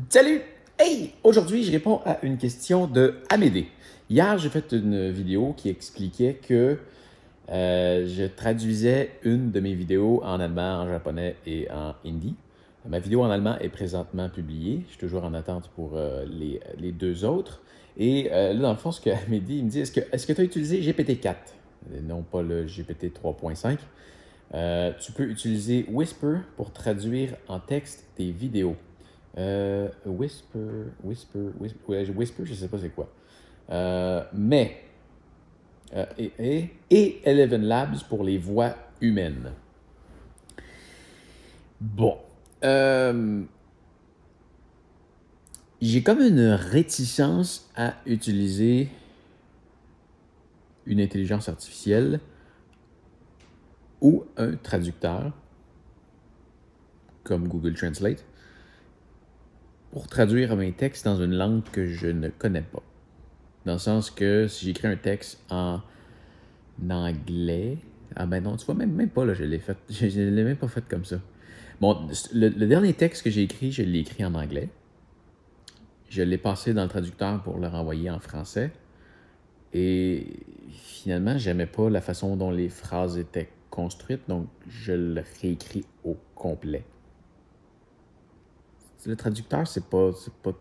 Salut! Hey! Aujourd'hui, je réponds à une question de Amédée. Hier, j'ai fait une vidéo qui expliquait que je traduisais une de mes vidéos en allemand, en japonais et en hindi. Ma vidéo en allemand est présentement publiée. Je suis toujours en attente pour les deux autres. Et là, dans le fond, ce que Amédée il me dit, est-ce que tu as utilisé GPT-4? Non, pas le GPT 3.5. Tu peux utiliser Whisper pour traduire en texte tes vidéos. Whisper, je sais pas c'est quoi. Mais, et Eleven Labs pour les voix humaines. Bon. J'ai comme une réticence à utiliser une intelligence artificielle ou un traducteur comme Google Translate pour traduire mes textes dans une langue que je ne connais pas. Dans le sens que si j'écris un texte en anglais, ah ben non, tu vois, même pas, là, je l'ai même pas fait comme ça. Bon, le dernier texte que j'ai écrit, je l'ai écrit en anglais. Je l'ai passé dans le traducteur pour le renvoyer en français. Et finalement, j'aimais pas la façon dont les phrases étaient construites, donc je le réécris au complet. Le traducteur, c'est pas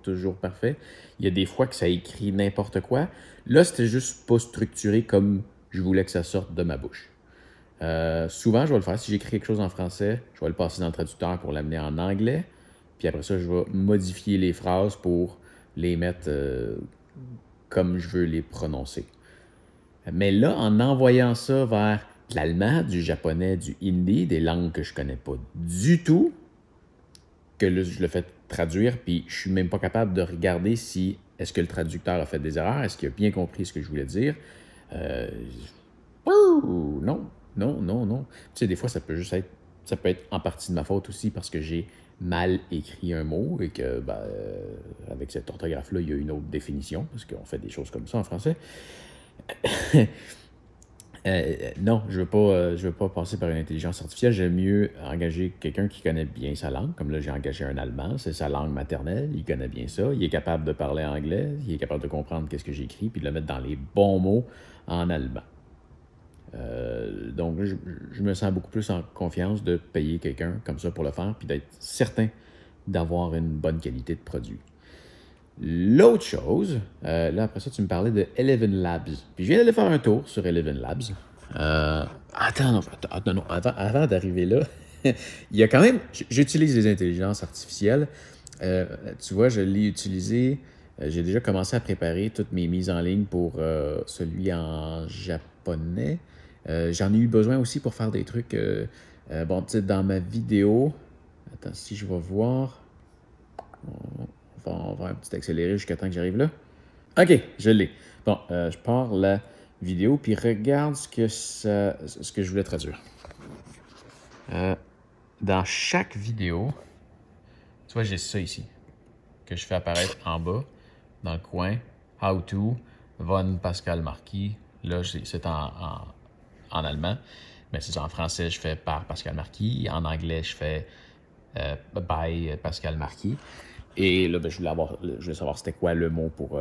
toujours parfait. Il y a des fois que ça écrit n'importe quoi. Là, c'était juste pas structuré comme je voulais que ça sorte de ma bouche. Souvent, je vais le faire. Si j'écris quelque chose en français, je vais le passer dans le traducteur pour l'amener en anglais. Puis après ça, je vais modifier les phrases pour les mettre comme je veux les prononcer. Mais là, en envoyant ça vers de l'allemand, du japonais, du hindi, des langues que je connais pas du tout, que là, je le fais traduire, puis je suis même pas capable de regarder si est-ce que le traducteur a fait des erreurs, est-ce qu'il a bien compris ce que je voulais dire. Non, non, non, non. Tu sais, des fois, ça peut être en partie de ma faute aussi parce que j'ai mal écrit un mot et que, avec cette orthographe-là, il y a une autre définition parce qu'on fait des choses comme ça en français. Non, je veux pas passer par une intelligence artificielle. J'aime mieux engager quelqu'un qui connaît bien sa langue. Comme là, j'ai engagé un Allemand, c'est sa langue maternelle, il connaît bien ça. Il est capable de parler anglais, il est capable de comprendre qu'est-ce que j'ai écrit, puis de le mettre dans les bons mots en allemand. Donc, je me sens beaucoup plus en confiance de payer quelqu'un comme ça pour le faire, puis d'être certain d'avoir une bonne qualité de produit. L'autre chose, là après ça, tu me parlais de Eleven Labs. Puis je viens d'aller faire un tour sur Eleven Labs. Avant d'arriver là, il y a quand même, j'utilise les intelligences artificielles. Tu vois, je l'ai utilisé, j'ai déjà commencé à préparer toutes mes mises en ligne pour celui en japonais. J'en ai eu besoin aussi pour faire des trucs, bon, tu sais, dans ma vidéo, attends, si je vais voir, on va un petit accéléré jusqu'à temps que j'arrive là. OK, je l'ai. Bon, je pars la vidéo, puis regarde ce que je voulais traduire. Dans chaque vidéo, tu vois, j'ai ça ici, que je fais apparaître en bas, dans le coin, How to, von Pascal Marquis. Là, c'est en allemand, mais c'est ça, en français, je fais par Pascal Marquis. En anglais, je fais by Pascal Marquis. Et là, je voulais savoir c'était quoi le mot pour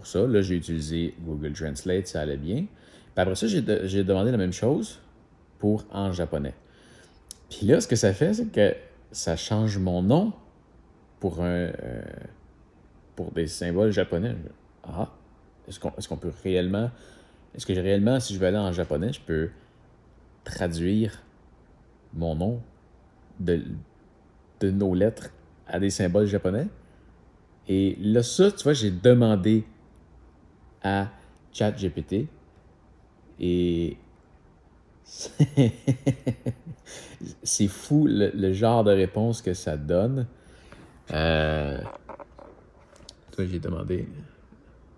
ça. Là, j'ai utilisé Google Translate, ça allait bien. Puis après ça, j'ai demandé la même chose pour en japonais. Puis là, ce que ça fait, c'est que ça change mon nom pour pour des symboles japonais. Ah, est-ce qu'on peut réellement... Est-ce que réellement, si je veux aller en japonais, je peux traduire mon nom de nos lettres à des symboles japonais? Et là, ça, tu vois, j'ai demandé à ChatGPT et c'est fou le genre de réponse que ça donne. Toi, j'ai demandé,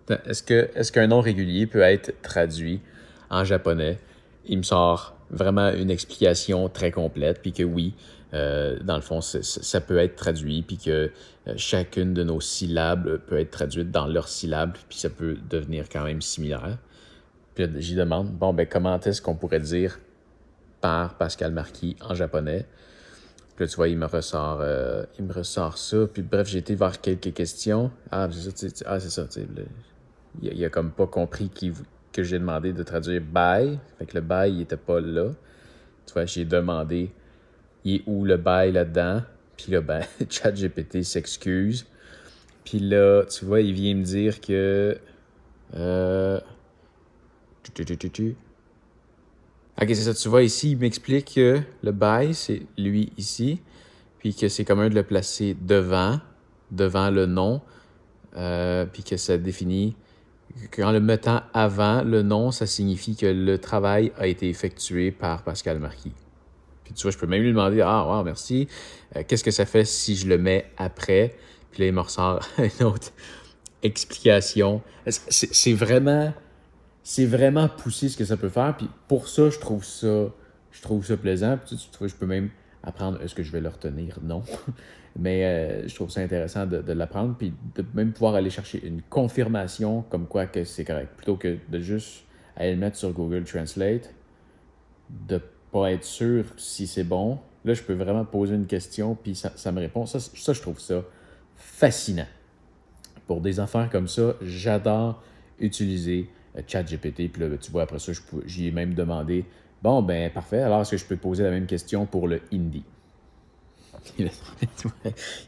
est-ce qu'un nom régulier peut être traduit en japonais? Il me sort vraiment une explication très complète, puis que oui, dans le fond, ça peut être traduit, puis que chacune de nos syllabes peut être traduite dans leurs syllabes, puis ça peut devenir quand même similaire. Puis j'y demande, bon, ben comment est-ce qu'on pourrait dire par Pascal Marquis en japonais? Puis là, tu vois, il me ressort ça. Puis bref, j'ai été voir quelques questions. Ah, c'est ça, c'est ça. Il a comme pas compris que j'ai demandé de traduire bye. Fait que le bye, il était pas là. Tu vois, j'ai demandé, il est où le bye là-dedans? Puis là, ben, ChatGPT s'excuse. Puis là, tu vois, il vient me dire que... Ok, c'est ça. Tu vois ici, il m'explique que le bye, c'est lui ici. Puis que c'est commun de le placer devant le nom. Puis que ça définit... Qu'en le mettant avant le nom, ça signifie que le travail a été effectué par Pascal Marquis. Puis tu vois, je peux même lui demander, ah, wow, merci. Qu'est-ce que ça fait si je le mets après? Puis là, il me ressort une autre explication. C'est vraiment poussé ce que ça peut faire. Puis pour ça, je trouve ça plaisant. Puis tu vois, je peux même apprendre, est-ce que je vais le retenir? Non. Mais je trouve ça intéressant de l'apprendre. Puis de même pouvoir aller chercher une confirmation comme quoi que c'est correct. Plutôt que de juste aller le mettre sur Google Translate, de pas être sûr si c'est bon. Là, je peux vraiment poser une question, puis ça me répond. Ça, je trouve ça fascinant. Pour des affaires comme ça, j'adore utiliser ChatGPT. Puis là, tu vois, après ça, j'y ai même demandé, bon, ben parfait, alors est-ce que je peux poser la même question pour le hindi?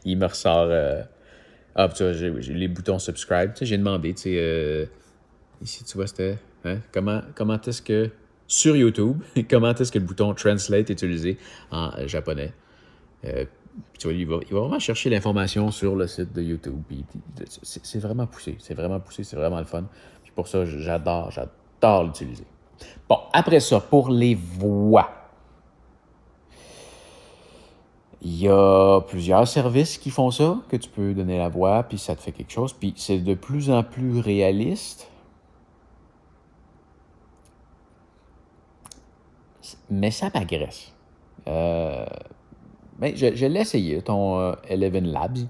Il me ressort... Ah, tu vois, j'ai les boutons subscribe. Tu sais, j'ai demandé, tu sais, ici, tu vois, c'était... Hein, comment est-ce que... Sur YouTube, comment est-ce que le bouton Translate est utilisé en japonais? Tu vois, il va vraiment chercher l'information sur le site de YouTube. C'est vraiment poussé. C'est vraiment poussé. C'est vraiment le fun. Puis pour ça, j'adore l'utiliser. Bon, après ça, pour les voix. Il y a plusieurs services qui font ça, que tu peux donner la voix, puis ça te fait quelque chose. Puis c'est de plus en plus réaliste. Mais ça m'agresse. Ben, je l'ai essayé, ton Eleven Labs.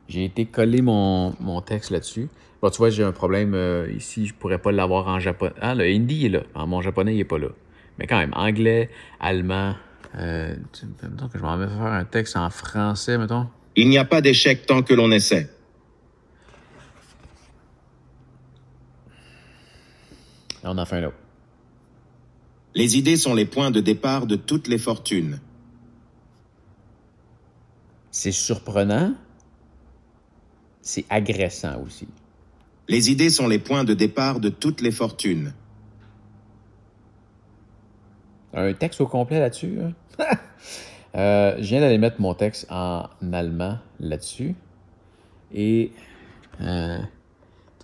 J'ai été coller mon texte là-dessus. Bon, tu vois, j'ai un problème ici, je pourrais pas l'avoir en japonais. Ah, le hindi est là. Mon japonais, il est pas là. Mais quand même, anglais, allemand. Mettons que je m'en vais faire un texte en français, mettons. Il n'y a pas d'échec tant que l'on essaie. Là, on en fait un autre. Les idées sont les points de départ de toutes les fortunes. C'est surprenant. C'est agressant aussi. Les idées sont les points de départ de toutes les fortunes. Un texte au complet là-dessus. Hein? Je viens d'aller mettre mon texte en allemand là-dessus. Et, dans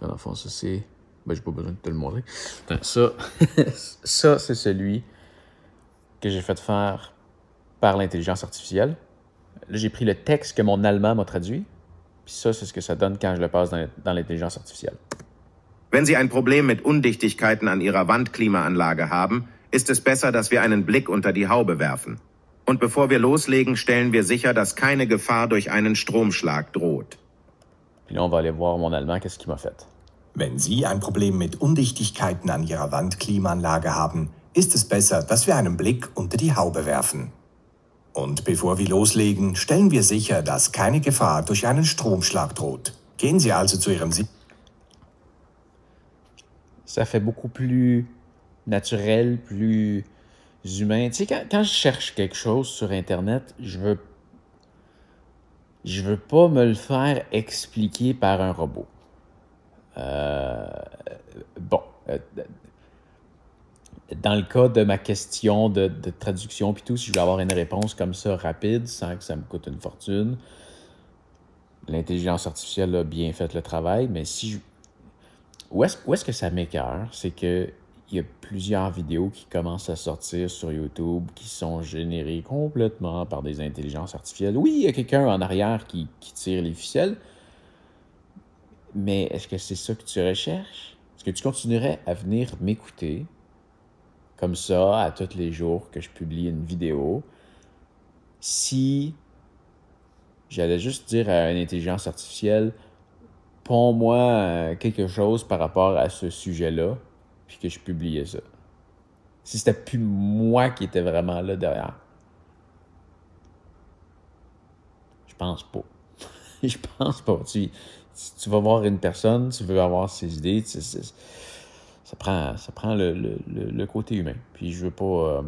le fond, ça c'est... Ben, j'ai pas besoin de te le montrer. Ça, ça c'est celui que j'ai fait faire par l'intelligence artificielle. Là, j'ai pris le texte que mon allemand m'a traduit. Puis ça, c'est ce que ça donne quand je le passe dans l'intelligence artificielle. Wenn Sie ein Problem mit Undichtigkeiten an Ihrer Wandklimaanlage haben, ist es besser, dass wir einen Blick unter die Haube werfen. Und bevor wir loslegen, stellen wir sicher, dass keine Gefahr durch einen Stromschlag droht. Puis là, on va aller voir mon allemand, qu'est-ce qu'il m'a fait. Wenn Sie ein Problem mit Undichtigkeiten an Ihrer Wandklimaanlage haben, ist es besser, dass wir einen Blick unter die Haube werfen. Und bevor wir loslegen, stellen wir sicher, dass keine Gefahr durch einen Stromschlag droht. Gehen Sie also zu Ihrem Ça fait beaucoup plus naturel, plus humain. Tu sais, quand je cherche quelque chose sur Internet, je veux pas me le faire expliquer par un robot. Bon. Dans le cas de ma question de traduction puis tout, si je veux avoir une réponse comme ça rapide, sans que ça me coûte une fortune, l'intelligence artificielle a bien fait le travail, mais où est-ce que ça m'écoeure, c'est que il y a plusieurs vidéos qui commencent à sortir sur YouTube qui sont générées complètement par des intelligences artificielles. Oui, il y a quelqu'un en arrière qui tire les ficelles, mais est-ce que c'est ça que tu recherches? Est-ce que tu continuerais à venir m'écouter comme ça à tous les jours que je publie une vidéo si j'allais juste dire à une intelligence artificielle, ponds-moi quelque chose par rapport à ce sujet-là, puis que je publiais ça. Si c'était plus moi qui était vraiment là derrière. pense pas. Je pense pas. Tu vas voir une personne, tu veux avoir ses idées, ça prend le côté humain. Puis je veux pas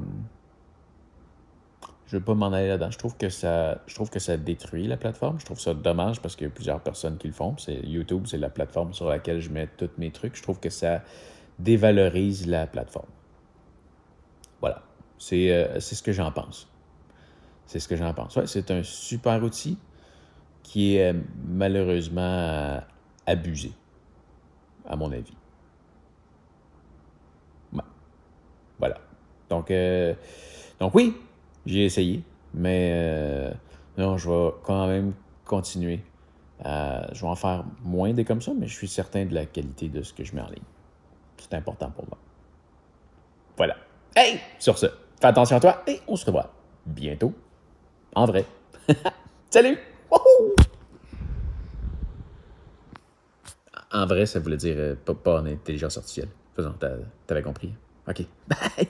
m'en aller là-dedans. Je trouve que ça détruit la plateforme. Je trouve ça dommage parce qu'il y a plusieurs personnes qui le font. YouTube, c'est la plateforme sur laquelle je mets tous mes trucs. Je trouve que ça dévalorise la plateforme. Voilà. C'est ce que j'en pense. C'est ce que j'en pense. Ouais, c'est un super outil qui est malheureusement abusé, à mon avis. Ouais. Voilà. Donc oui, j'ai essayé, mais non, je vais quand même continuer. Je vais en faire moins des comme ça, mais je suis certain de la qualité de ce que je mets en ligne. C'est important pour moi. Voilà. Hey! Sur ce, fais attention à toi et on se revoit bientôt. En vrai. Salut! Wouhou! En vrai, ça voulait dire pas en intelligence artificielle. Faisons, t'avais compris. OK. Bye!